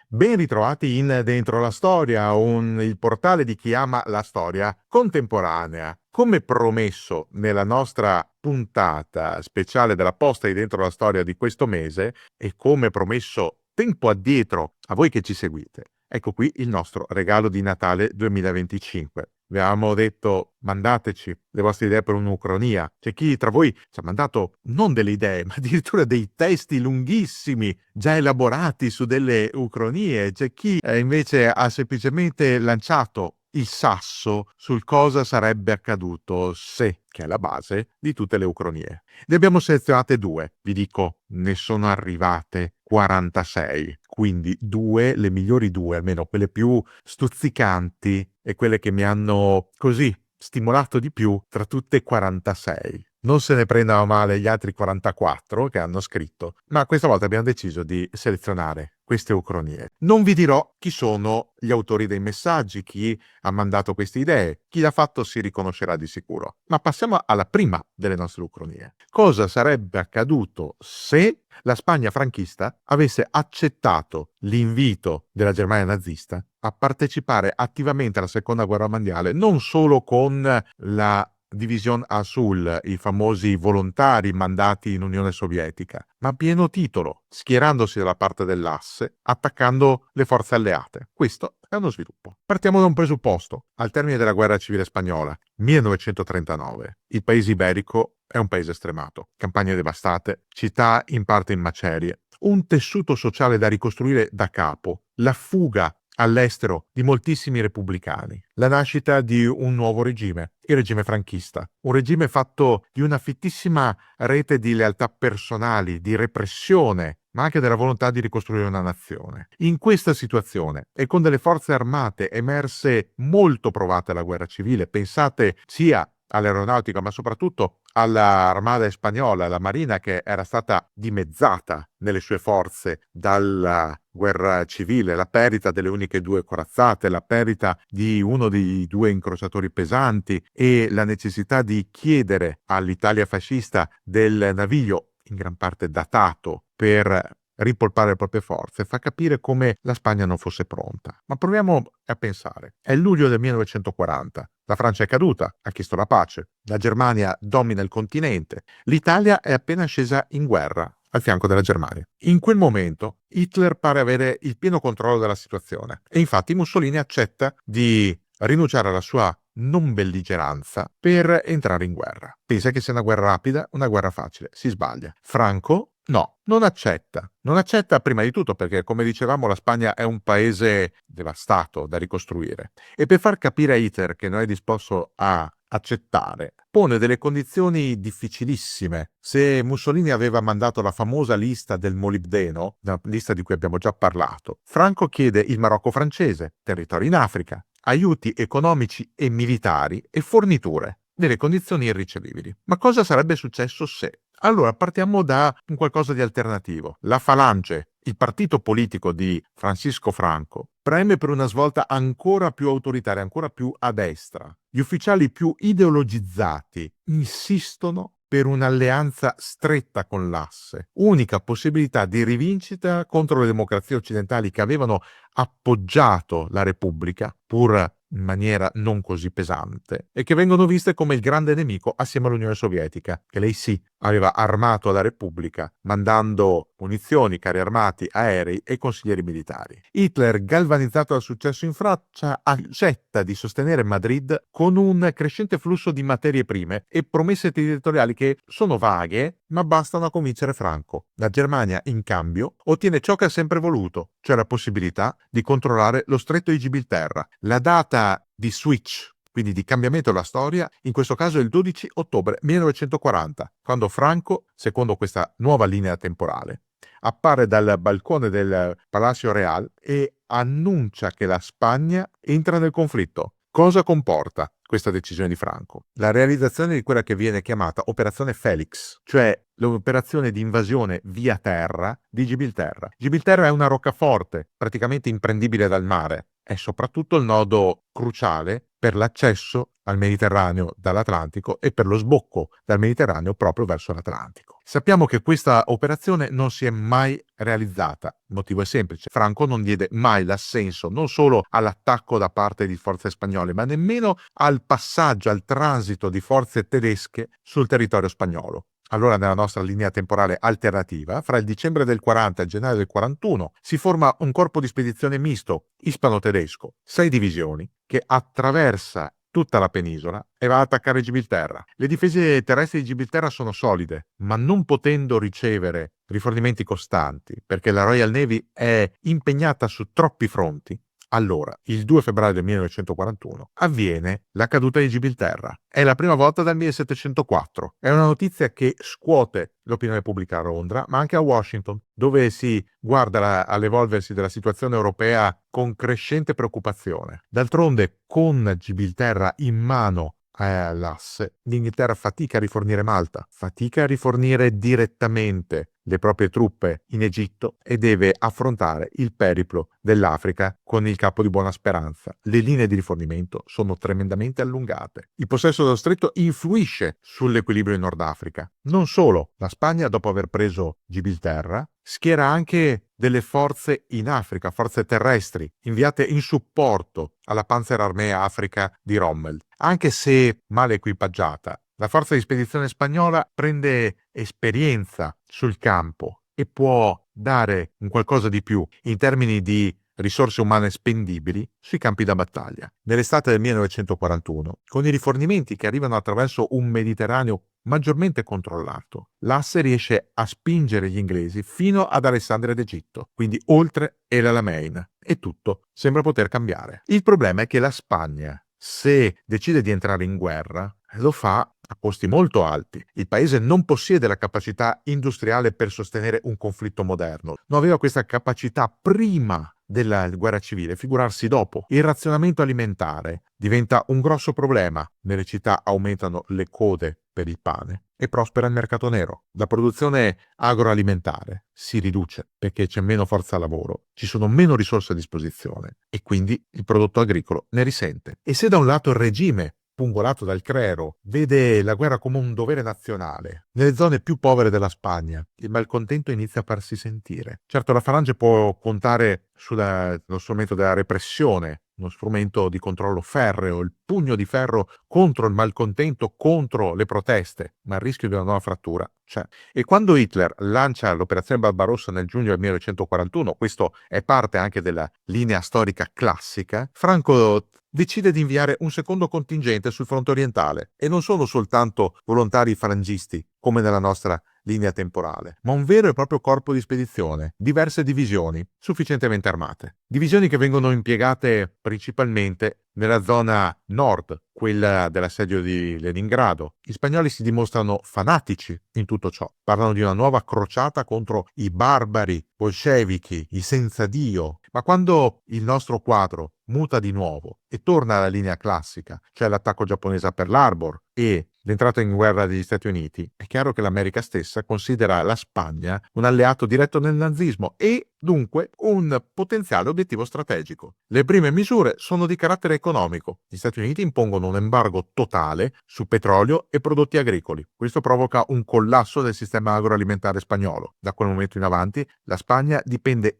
Ben ritrovati in Dentro la Storia, il portale di chi ama la storia contemporanea. Come promesso nella nostra puntata speciale della posta di Dentro la Storia di questo mese e come promesso tempo addietro a voi che ci seguite, ecco qui il nostro regalo di Natale 2025. Vi avevamo detto mandateci le vostre idee per un'ucronia. C'è chi tra voi ci ha mandato non delle idee, ma addirittura dei testi lunghissimi, già elaborati su delle ucronie. C'è chi invece ha semplicemente lanciato il sasso sul cosa sarebbe accaduto se, che è la base di tutte le ucronie. Ne abbiamo selezionate due, vi dico, ne sono arrivate 46, quindi due, le migliori due, almeno quelle più stuzzicanti e quelle che mi hanno così stimolato di più tra tutte 46. Non se ne prendano male gli altri 44 che hanno scritto, ma questa volta abbiamo deciso di selezionare queste ucronie. Non vi dirò chi sono gli autori dei messaggi, chi ha mandato queste idee, chi l'ha fatto si riconoscerà di sicuro. Ma passiamo alla prima delle nostre ucronie. Cosa sarebbe accaduto se la Spagna franchista avesse accettato l'invito della Germania nazista a partecipare attivamente alla Seconda Guerra Mondiale, non solo con la Division Azul, i famosi volontari mandati in Unione Sovietica, ma a pieno titolo, schierandosi dalla parte dell'asse, attaccando le forze alleate. Questo è uno sviluppo. Partiamo da un presupposto. Al termine della Guerra Civile Spagnola, 1939, il paese iberico è un paese stremato, campagne devastate, città in parte in macerie, un tessuto sociale da ricostruire da capo, la fuga all'estero di moltissimi repubblicani, la nascita di un nuovo regime, il regime franchista, un regime fatto di una fittissima rete di lealtà personali, di repressione, ma anche della volontà di ricostruire una nazione. In questa situazione e con delle forze armate emerse molto provate alla guerra civile, pensate sia all'aeronautica, ma soprattutto all'Armada spagnola, alla Marina che era stata dimezzata nelle sue forze dalla guerra civile, la perdita delle uniche due corazzate, la perdita di uno dei due incrociatori pesanti e la necessità di chiedere all'Italia fascista del naviglio, in gran parte datato, per rimpolpare le proprie forze, fa capire come la Spagna non fosse pronta. Ma proviamo a pensare. È il luglio del 1940. La Francia è caduta, ha chiesto la pace. La Germania domina il continente. L'Italia è appena scesa in guerra al fianco della Germania. In quel momento Hitler pare avere il pieno controllo della situazione e infatti Mussolini accetta di rinunciare alla sua non belligeranza per entrare in guerra. Pensa che sia una guerra rapida, una guerra facile. Si sbaglia. Franco no, non accetta. Non accetta prima di tutto perché, come dicevamo, la Spagna è un paese devastato da ricostruire. E per far capire a Hitler che non è disposto a accettare, pone delle condizioni difficilissime. Se Mussolini aveva mandato la famosa lista del molibdeno, una lista di cui abbiamo già parlato, Franco chiede il Marocco francese, territorio in Africa, aiuti economici e militari e forniture, delle condizioni irricevibili. Ma cosa sarebbe successo se? Allora partiamo da un qualcosa di alternativo. La Falange, il partito politico di Francisco Franco, preme per una svolta ancora più autoritaria, ancora più a destra. Gli ufficiali più ideologizzati insistono per un'alleanza stretta con l'Asse, unica possibilità di rivincita contro le democrazie occidentali che avevano appoggiato la Repubblica, pur in maniera non così pesante, e che vengono viste come il grande nemico assieme all'Unione Sovietica, che lei sì aveva armato la Repubblica, mandando munizioni, carri armati, aerei e consiglieri militari. Hitler, galvanizzato dal successo in Francia, accetta di sostenere Madrid con un crescente flusso di materie prime e promesse territoriali che sono vaghe, ma bastano a convincere Franco. La Germania, in cambio, ottiene ciò che ha sempre voluto, cioè la possibilità di controllare lo stretto di Gibilterra. La data di switch, quindi di cambiamento della storia, in questo caso è il 12 ottobre 1940, quando Franco, secondo questa nuova linea temporale, appare dal balcone del Palacio Real e annuncia che la Spagna entra nel conflitto. Cosa comporta questa decisione di Franco? La realizzazione di quella che viene chiamata Operazione Felix, cioè l'operazione di invasione via terra di Gibilterra. Gibilterra è una roccaforte, praticamente imprendibile dal mare. È soprattutto il nodo cruciale per l'accesso al Mediterraneo dall'Atlantico e per lo sbocco dal Mediterraneo proprio verso l'Atlantico. Sappiamo che questa operazione non si è mai realizzata. Il motivo è semplice: Franco non diede mai l'assenso non solo all'attacco da parte di forze spagnole, ma nemmeno al passaggio, al transito di forze tedesche sul territorio spagnolo. Allora, nella nostra linea temporale alternativa, fra il dicembre del 40 e il gennaio del 41, si forma un corpo di spedizione misto ispano-tedesco, 6 divisioni, che attraversa tutta la penisola e va ad attaccare Gibilterra. Le difese terrestri di Gibilterra sono solide, ma non potendo ricevere rifornimenti costanti, perché la Royal Navy è impegnata su troppi fronti, allora, il 2 febbraio del 1941, avviene la caduta di Gibilterra. È la prima volta dal 1704. È una notizia che scuote l'opinione pubblica a Londra, ma anche a Washington, dove si guarda all'evolversi della situazione europea con crescente preoccupazione. D'altronde, con Gibilterra in mano all'asse, l'Inghilterra fatica a rifornire Malta, fatica a rifornire direttamente le proprie truppe in Egitto e deve affrontare il periplo dell'Africa con il Capo di Buona Speranza. Le linee di rifornimento sono tremendamente allungate. Il possesso dello stretto influisce sull'equilibrio in Nord Africa. Non solo, la Spagna, dopo aver preso Gibilterra, schiera anche delle forze in Africa, forze terrestri, inviate in supporto alla Panzerarmee Africa di Rommel. Anche se male equipaggiata, la forza di spedizione spagnola prende esperienza sul campo e può dare un qualcosa di più in termini di risorse umane spendibili sui campi da battaglia. Nell'estate del 1941, con i rifornimenti che arrivano attraverso un Mediterraneo maggiormente controllato, l'asse riesce a spingere gli inglesi fino ad Alessandria d'Egitto, quindi oltre El Alamein, e tutto sembra poter cambiare. Il problema è che la Spagna, se decide di entrare in guerra, lo fa a costi molto alti. Il paese non possiede la capacità industriale per sostenere un conflitto moderno. Non aveva questa capacità prima della guerra civile, figurarsi dopo. Il razionamento alimentare diventa un grosso problema. Nelle città aumentano le code per il pane e prospera il mercato nero. La produzione agroalimentare si riduce perché c'è meno forza lavoro, ci sono meno risorse a disposizione e quindi il prodotto agricolo ne risente. E se da un lato il regime pungolato dal clero, vede la guerra come un dovere nazionale, nelle zone più povere della Spagna il malcontento inizia a farsi sentire. Certo, la Falange può contare sullo strumento della repressione, uno strumento di controllo ferreo, il pugno di ferro contro il malcontento, contro le proteste, ma il rischio di una nuova frattura c'è. E quando Hitler lancia l'operazione Barbarossa nel giugno del 1941, questo è parte anche della linea storica classica, Franco decide di inviare un secondo contingente sul fronte orientale, e non sono soltanto volontari falangisti come nella nostra linea temporale, ma un vero e proprio corpo di spedizione, diverse divisioni sufficientemente armate. Divisioni che vengono impiegate principalmente nella zona nord, quella dell'assedio di Leningrado. Gli spagnoli si dimostrano fanatici in tutto ciò. Parlano di una nuova crociata contro i barbari bolscevichi, i senza Dio. Ma quando il nostro quadro muta di nuovo e torna alla linea classica, cioè l'attacco giapponese a Pearl Harbor e l'entrata in guerra degli Stati Uniti, è chiaro che l'America stessa considera la Spagna un alleato diretto nel nazismo e dunque un potenziale obiettivo strategico. Le prime misure sono di carattere economico. Gli Stati Uniti impongono un embargo totale su petrolio e prodotti agricoli. Questo provoca un collasso del sistema agroalimentare spagnolo. Da quel momento in avanti la Spagna dipende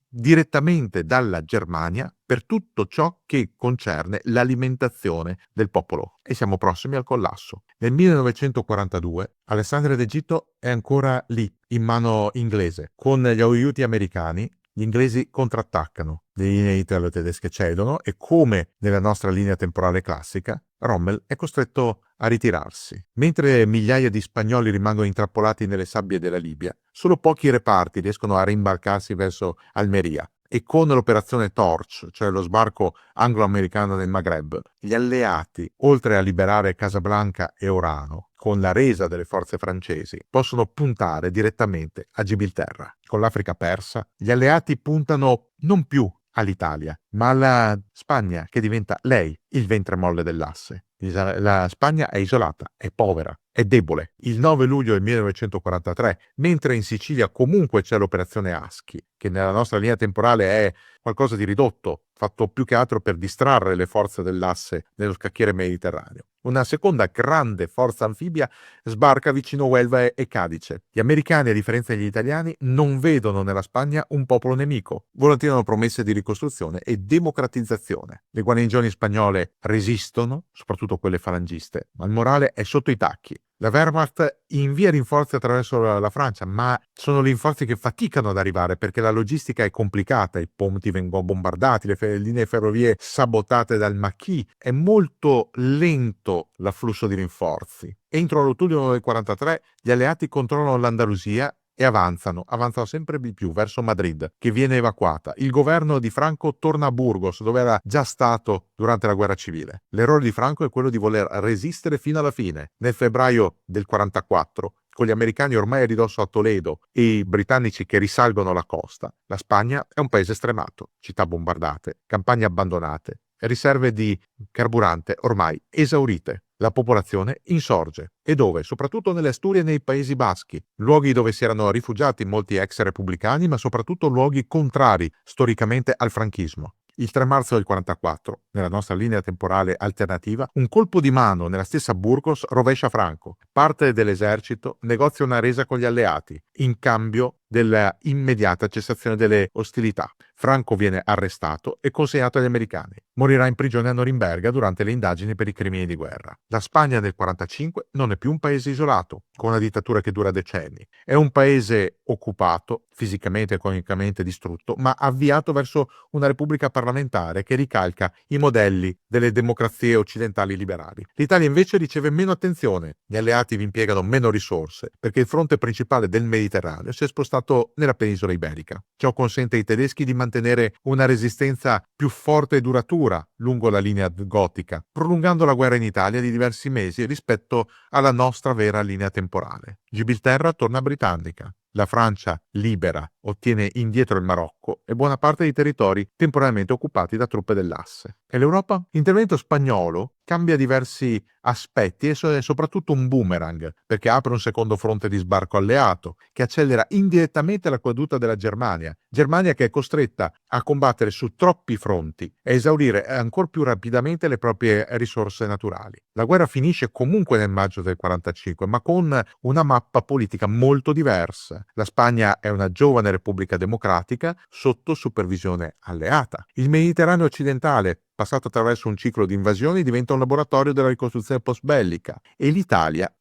direttamente dalla Germania per tutto ciò che concerne l'alimentazione del popolo, e siamo prossimi al collasso. Nel 1942 Alessandria d'Egitto è ancora lì, in mano inglese. Con gli aiuti americani gli inglesi contrattaccano, le linee italo-tedesche cedono e, come nella nostra linea temporale classica, Rommel è costretto a ritirarsi. Mentre migliaia di spagnoli rimangono intrappolati nelle sabbie della Libia, solo pochi reparti riescono a rimbarcarsi verso Almeria. E con l'operazione Torch, cioè lo sbarco anglo-americano nel Maghreb, gli alleati, oltre a liberare Casablanca e Orano, con la resa delle forze francesi, possono puntare direttamente a Gibilterra. Con l'Africa persa, gli alleati puntano non più all'Italia, ma alla Spagna, che diventa lei il ventre molle dell'asse. La Spagna è isolata, è povera, è debole. Il 9 luglio del 1943, mentre in Sicilia comunque c'è l'operazione Aschi, che nella nostra linea temporale è qualcosa di ridotto, fatto più che altro per distrarre le forze dell'asse nello scacchiere mediterraneo. Una seconda grande forza anfibia sbarca vicino Huelva e Cadice. Gli americani, a differenza degli italiani, non vedono nella Spagna un popolo nemico, volontiano promesse di ricostruzione e democratizzazione. Le guarnigioni spagnole resistono, soprattutto quelle falangiste, ma il morale è sotto i tacchi. La Wehrmacht invia rinforzi attraverso la Francia, ma sono rinforzi che faticano ad arrivare perché la logistica è complicata, i ponti vengono bombardati, le linee ferrovie sabotate dal Maquis, è molto lento l'afflusso di rinforzi. Entro l'autunno del 43 gli alleati controllano l'Andalusia e avanzano sempre di più verso Madrid, che viene evacuata. Il governo di Franco torna a Burgos, dove era già stato durante la guerra civile. L'errore di Franco è quello di voler resistere fino alla fine. Nel febbraio del 44, con gli americani ormai a ridosso a Toledo e i britannici che risalgono la costa, la Spagna è un paese stremato, città bombardate, campagne abbandonate, riserve di carburante ormai esaurite. La popolazione insorge. E dove? Soprattutto nelle Asturie e nei Paesi Baschi, luoghi dove si erano rifugiati molti ex repubblicani, ma soprattutto luoghi contrari storicamente al franchismo. Il 3 marzo del 44, nella nostra linea temporale alternativa, un colpo di mano nella stessa Burgos rovescia Franco. Parte dell'esercito negozia una resa con gli alleati, in cambio della immediata cessazione delle ostilità. Franco viene arrestato e consegnato agli americani. Morirà in prigione a Norimberga durante le indagini per i crimini di guerra. La Spagna del 45 non è più un paese isolato, con una dittatura che dura decenni. È un paese occupato, fisicamente e economicamente distrutto, ma avviato verso una repubblica parlamentare che ricalca i modelli delle democrazie occidentali liberali. L'Italia invece riceve meno attenzione, gli alleati vi impiegano meno risorse, perché il fronte principale del Mediterraneo si è spostato nella penisola iberica. Ciò consente ai tedeschi di mantenere una resistenza più forte e duratura lungo la linea gotica, prolungando la guerra in Italia di diversi mesi rispetto alla nostra vera linea temporale. Gibilterra torna britannica. La Francia, libera, ottiene indietro il Marocco e buona parte dei territori temporaneamente occupati da truppe dell'asse. E l'Europa? L'intervento spagnolo cambia diversi aspetti e è soprattutto un boomerang, perché apre un secondo fronte di sbarco alleato, che accelera indirettamente la caduta della Germania. Germania che è costretta a combattere su troppi fronti e esaurire ancora più rapidamente le proprie risorse naturali. La guerra finisce comunque nel maggio del 45, ma con una mappa politica molto diversa. La Spagna è una giovane repubblica democratica sotto supervisione alleata. Il Mediterraneo occidentale, passato attraverso un ciclo di invasioni, diventa un laboratorio della ricostruzione post-bellica. E l'Italia,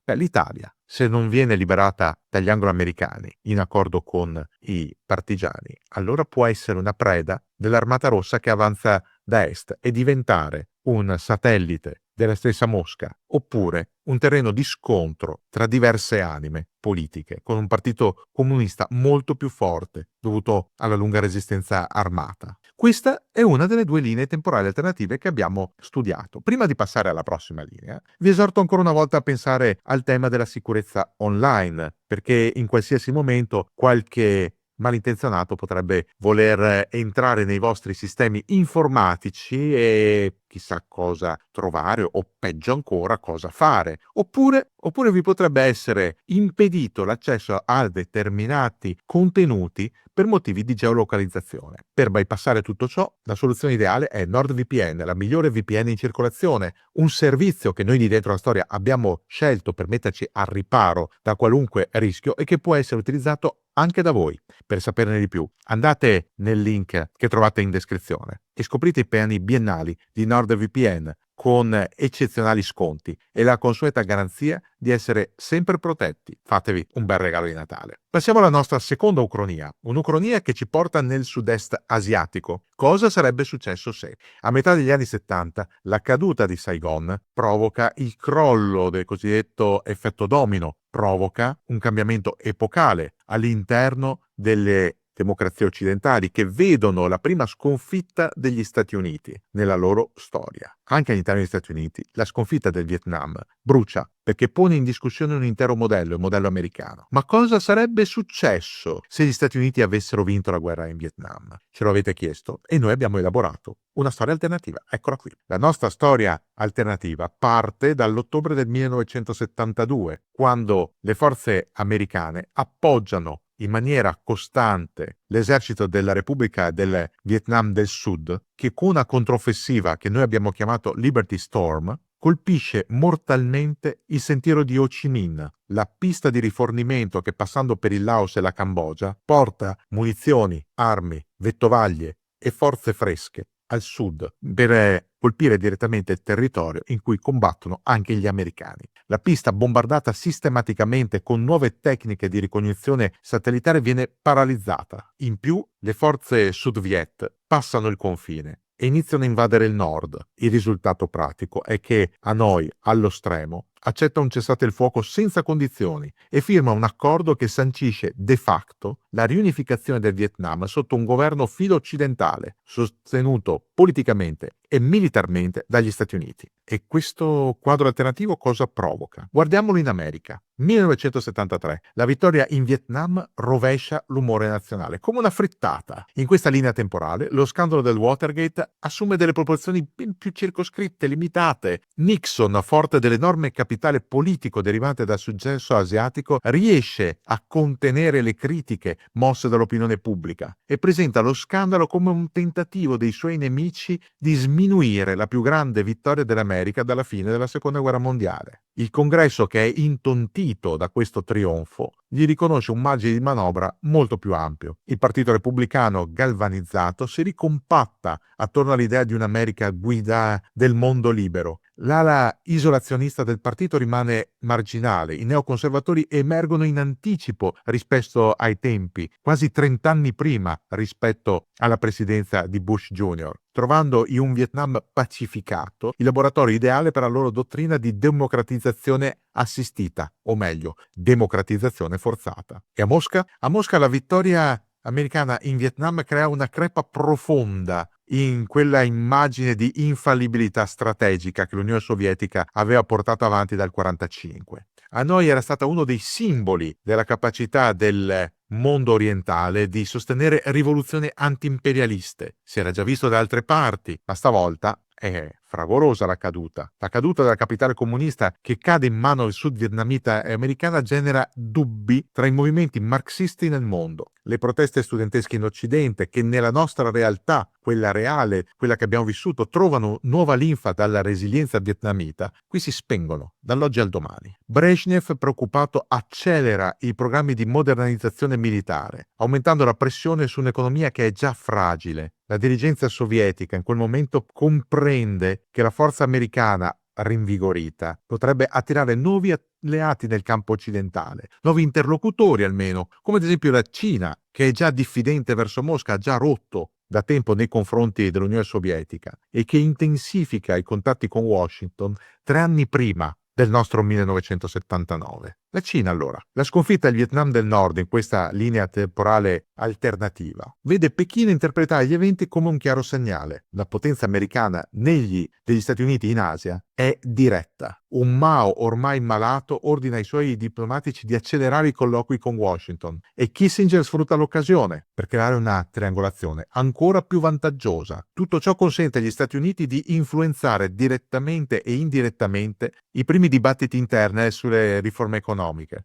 se non viene liberata dagli anglo-americani in accordo con i partigiani, allora può essere una preda dell'Armata Rossa che avanza da est e diventare un satellite della stessa Mosca, oppure un terreno di scontro tra diverse anime politiche, con un partito comunista molto più forte, dovuto alla lunga resistenza armata. Questa è una delle due linee temporali alternative che abbiamo studiato. Prima di passare alla prossima linea, vi esorto ancora una volta a pensare al tema della sicurezza online, perché in qualsiasi momento qualche malintenzionato potrebbe voler entrare nei vostri sistemi informatici e chissà cosa trovare o peggio ancora cosa fare. Oppure vi potrebbe essere impedito l'accesso a determinati contenuti per motivi di geolocalizzazione. Per bypassare tutto ciò, la soluzione ideale è NordVPN, la migliore VPN in circolazione, un servizio che noi di Dentro la Storia abbiamo scelto per metterci al riparo da qualunque rischio e che può essere utilizzato anche da voi. Per saperne di più, andate nel link che trovate in descrizione e scoprite i piani biennali di NordVPN con eccezionali sconti e la consueta garanzia di essere sempre protetti. Fatevi un bel regalo di Natale. Passiamo alla nostra seconda ucronia, un'ucronia che ci porta nel sud-est asiatico. Cosa sarebbe successo se, a metà degli anni 70, la caduta di Saigon provoca il crollo del cosiddetto effetto domino, provoca un cambiamento epocale all'interno delle democrazie occidentali che vedono la prima sconfitta degli Stati Uniti nella loro storia. Anche all'interno degli Stati Uniti la sconfitta del Vietnam brucia perché pone in discussione un intero modello, il modello americano. Ma cosa sarebbe successo se gli Stati Uniti avessero vinto la guerra in Vietnam? Ce lo avete chiesto e noi abbiamo elaborato una storia alternativa. Eccola qui. La nostra storia alternativa parte dall'ottobre del 1972, quando le forze americane appoggiano in maniera costante l'esercito della Repubblica del Vietnam del Sud, che con una controffensiva che noi abbiamo chiamato Liberty Storm colpisce mortalmente il sentiero di Ho Chi Minh, la pista di rifornimento che passando per il Laos e la Cambogia porta munizioni, armi, vettovaglie e forze fresche al sud per colpire direttamente il territorio in cui combattono anche gli americani. La pista, bombardata sistematicamente con nuove tecniche di ricognizione satellitare, viene paralizzata. In più, le forze Sud Viet passano il confine e iniziano a invadere il nord. Il risultato pratico è che Hanoi, allo stremo, accetta un cessate il fuoco senza condizioni e firma un accordo che sancisce de facto la riunificazione del Vietnam sotto un governo filo-occidentale, sostenuto politicamente e militarmente dagli Stati Uniti. E questo quadro alternativo cosa provoca? Guardiamolo in America. 1973. La vittoria in Vietnam rovescia l'umore nazionale, come una frittata. In questa linea temporale, lo scandalo del Watergate assume delle proporzioni ben più circoscritte, limitate. Nixon, forte dell'enorme capitale politico derivante dal successo asiatico, riesce a contenere le critiche mosse dall'opinione pubblica e presenta lo scandalo come un tentativo dei suoi nemici di sminuire la più grande vittoria dell'America dalla fine della Seconda Guerra Mondiale. Il Congresso, che è intontito da questo trionfo, gli riconosce un margine di manovra molto più ampio. Il Partito Repubblicano, galvanizzato, si ricompatta attorno all'idea di un'America guida del mondo libero. L'ala isolazionista del partito rimane marginale, i neoconservatori emergono in anticipo rispetto ai tempi, quasi 30 anni prima rispetto alla presidenza di Bush Jr., trovando in un Vietnam pacificato il laboratorio ideale per la loro dottrina di democratizzazione assistita, o meglio, democratizzazione forzata. E a Mosca? A Mosca la vittoria americana in Vietnam crea una crepa profonda in quella immagine di infallibilità strategica che l'Unione Sovietica aveva portato avanti dal 1945. Hanoi era stata uno dei simboli della capacità del mondo orientale di sostenere rivoluzioni antiimperialiste. Si era già visto da altre parti, ma stavolta è fragorosa la caduta. La caduta della capitale comunista che cade in mano al sud vietnamita e americana genera dubbi tra i movimenti marxisti nel mondo. Le proteste studentesche in Occidente, che nella nostra realtà, quella reale, quella che abbiamo vissuto, trovano nuova linfa dalla resilienza vietnamita, qui si spengono dall'oggi al domani. Brezhnev, preoccupato, accelera i programmi di modernizzazione militare, aumentando la pressione su un'economia che è già fragile. La dirigenza sovietica in quel momento comprende che la forza americana rinvigorita potrebbe attirare nuovi alleati nel campo occidentale, nuovi interlocutori almeno, come ad esempio la Cina, che è già diffidente verso Mosca, ha già rotto da tempo nei confronti dell'Unione Sovietica e che intensifica i contatti con Washington 3 anni prima del nostro 1979. La Cina, allora. La sconfitta del Vietnam del Nord in questa linea temporale alternativa vede Pechino interpretare gli eventi come un chiaro segnale. La potenza americana degli Stati Uniti in Asia è diretta. Un Mao ormai malato ordina ai suoi diplomatici di accelerare i colloqui con Washington e Kissinger sfrutta l'occasione per creare una triangolazione ancora più vantaggiosa. Tutto ciò consente agli Stati Uniti di influenzare direttamente e indirettamente i primi dibattiti interni sulle riforme economiche.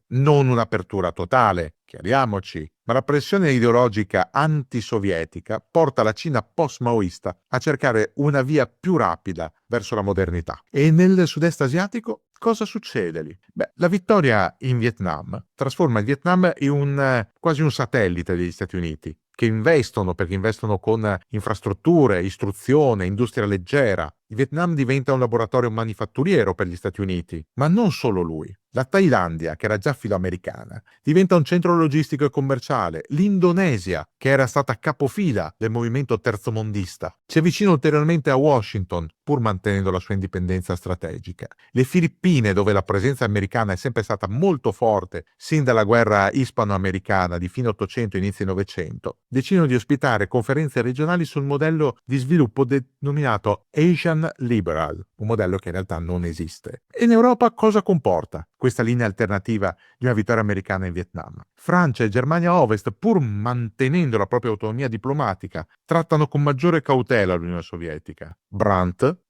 Non un'apertura totale, chiariamoci, ma la pressione ideologica antisovietica porta la Cina post-maoista a cercare una via più rapida verso la modernità. E nel sud-est asiatico cosa succede lì? Beh, la vittoria in Vietnam trasforma il Vietnam in quasi un satellite degli Stati Uniti, che investono perché investono con infrastrutture, istruzione, industria leggera. Il Vietnam diventa un laboratorio manifatturiero per gli Stati Uniti, ma non solo lui. La Thailandia, che era già filoamericana, diventa un centro logistico e commerciale. L'Indonesia, che era stata capofila del movimento terzomondista, si avvicina ulteriormente a Washington, pur mantenendo la sua indipendenza strategica. Le Filippine, dove la presenza americana è sempre stata molto forte, sin dalla guerra ispano-americana di fine 800 e inizio 900, decidono di ospitare conferenze regionali sul modello di sviluppo denominato Asian Liberal, un modello che in realtà non esiste. E in Europa cosa comporta questa linea alternativa di una vittoria americana in Vietnam? Francia e Germania Ovest, pur mantenendo la propria autonomia diplomatica, trattano con maggiore cautela l'Unione Sovietica.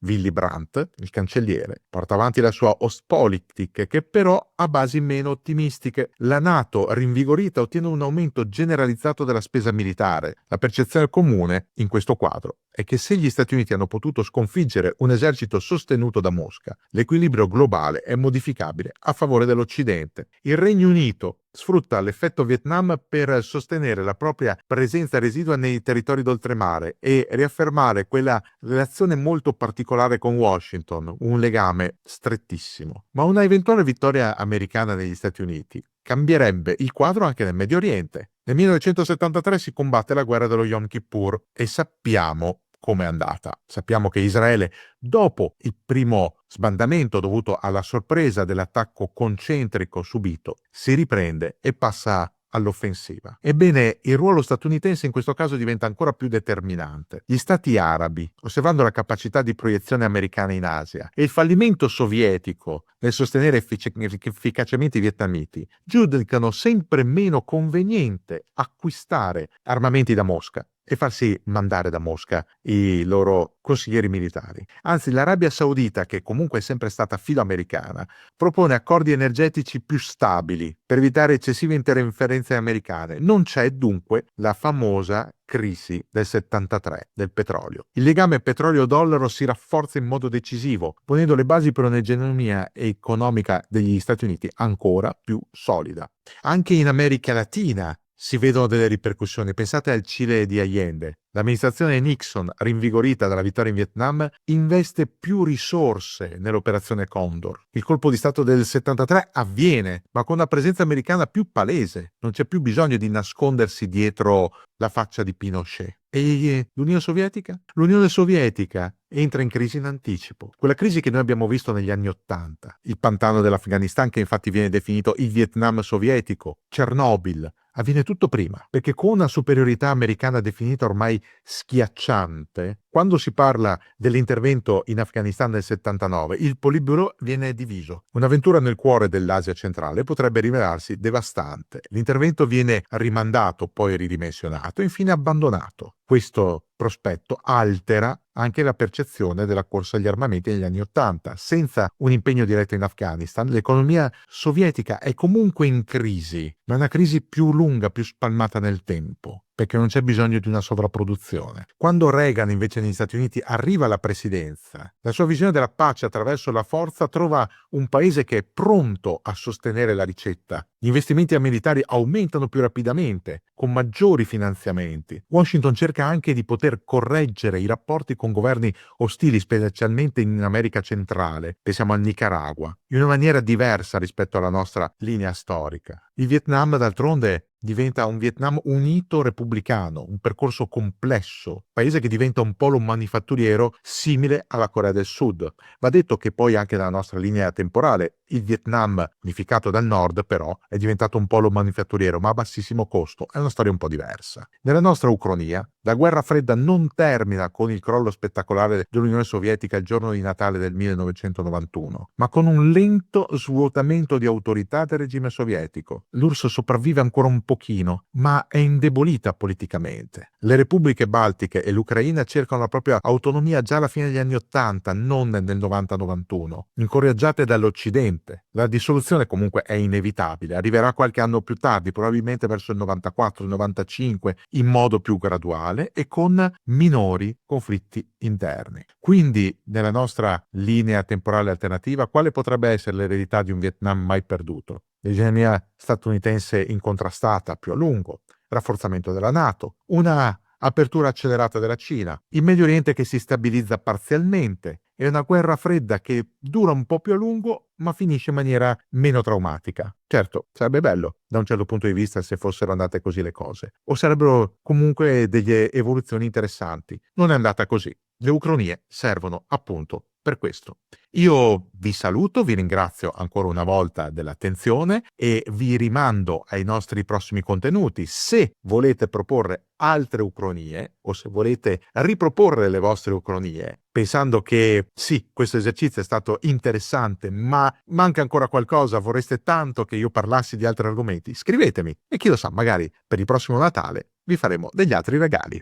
Willy Brandt, il cancelliere, porta avanti la sua Ostpolitik, che però ha basi meno ottimistiche. La NATO, rinvigorita, ottiene un aumento generalizzato della spesa militare. La percezione comune in questo quadro è che se gli Stati Uniti hanno potuto sconfiggere un esercito sostenuto da Mosca, l'equilibrio globale è modificabile a favore dell'Occidente. Il Regno Unito sfrutta l'effetto Vietnam per sostenere la propria presenza residua nei territori d'oltremare e riaffermare quella relazione molto particolare con Washington, un legame strettissimo. Ma una eventuale vittoria americana negli Stati Uniti cambierebbe il quadro anche nel Medio Oriente. Nel 1973 si combatte la guerra dello Yom Kippur e sappiamo come è andata. Sappiamo che Israele, dopo il primo sbandamento dovuto alla sorpresa dell'attacco concentrico subito, si riprende e passa all'offensiva. Ebbene, il ruolo statunitense in questo caso diventa ancora più determinante. Gli stati arabi, osservando la capacità di proiezione americana in Asia e il fallimento sovietico nel sostenere efficacemente i vietnamiti, giudicano sempre meno conveniente acquistare armamenti da Mosca e farsi mandare da Mosca i loro consiglieri militari. Anzi, l'Arabia Saudita, che comunque è sempre stata filoamericana, propone accordi energetici più stabili per evitare eccessive interferenze americane. Non c'è dunque la famosa crisi del 73 del petrolio. Il legame petrolio-dollaro si rafforza in modo decisivo, ponendo le basi per un'egemonia economica degli Stati Uniti ancora più solida. Anche in America Latina si vedono delle ripercussioni. Pensate al Cile di Allende. L'amministrazione Nixon, rinvigorita dalla vittoria in Vietnam, investe più risorse nell'operazione Condor. Il colpo di Stato del 73 avviene, ma con una presenza americana più palese. Non c'è più bisogno di nascondersi dietro la faccia di Pinochet. E l'Unione Sovietica? L'Unione Sovietica entra in crisi in anticipo. Quella crisi che noi abbiamo visto negli anni Ottanta. Il pantano dell'Afghanistan, che infatti viene definito il Vietnam sovietico. Chernobyl. Avviene tutto prima, perché con una superiorità americana definita ormai schiacciante, quando si parla dell'intervento in Afghanistan nel 79, il Politburo viene diviso. Un'avventura nel cuore dell'Asia centrale potrebbe rivelarsi devastante. L'intervento viene rimandato, poi ridimensionato e infine abbandonato. Questo prospetto altera anche la percezione della corsa agli armamenti negli anni Ottanta. Senza un impegno diretto in Afghanistan, l'economia sovietica è comunque in crisi, ma è una crisi più lunga, più spalmata nel tempo, perché non c'è bisogno di una sovrapproduzione. Quando Reagan invece negli Stati Uniti arriva alla presidenza, la sua visione della pace attraverso la forza trova un paese che è pronto a sostenere la ricetta. Gli investimenti militari aumentano più rapidamente, con maggiori finanziamenti. Washington cerca anche di poter correggere i rapporti con governi ostili, specialmente in America centrale, pensiamo al Nicaragua, in una maniera diversa rispetto alla nostra linea storica. Il Vietnam, d'altronde, diventa un Vietnam unito repubblicano, un percorso complesso, paese che diventa un polo manifatturiero simile alla Corea del Sud. Va detto che poi anche nella nostra linea temporale il Vietnam, unificato dal nord, però, è diventato un polo manifatturiero, ma a bassissimo costo. È una storia un po' diversa. Nella nostra Ucronia, la guerra fredda non termina con il crollo spettacolare dell'Unione Sovietica il giorno di Natale del 1991, ma con un lento svuotamento di autorità del regime sovietico. L'URSS sopravvive ancora un pochino, ma è indebolita politicamente. Le repubbliche baltiche e l'Ucraina cercano la propria autonomia già alla fine degli anni Ottanta, non nel 90-91, incoraggiate dall'Occidente. La dissoluzione comunque è inevitabile, arriverà qualche anno più tardi, probabilmente verso il 94-95, in modo più graduale e con minori conflitti interni. Quindi, nella nostra linea temporale alternativa, quale potrebbe essere l'eredità di un Vietnam mai perduto? L'egemonia statunitense incontrastata più a lungo, rafforzamento della NATO, una apertura accelerata della Cina, il Medio Oriente che si stabilizza parzialmente è una guerra fredda che dura un po' più a lungo, ma finisce in maniera meno traumatica. Certo, sarebbe bello da un certo punto di vista se fossero andate così le cose, o sarebbero comunque delle evoluzioni interessanti. Non è andata così. Le ucronie servono appunto per questo. Io vi saluto, vi ringrazio ancora una volta dell'attenzione e vi rimando ai nostri prossimi contenuti. Se volete proporre altre ucronie o se volete riproporre le vostre ucronie, pensando che sì, questo esercizio è stato interessante, ma manca ancora qualcosa, vorreste tanto che io parlassi di altri argomenti, scrivetemi e chi lo sa, magari per il prossimo Natale vi faremo degli altri regali.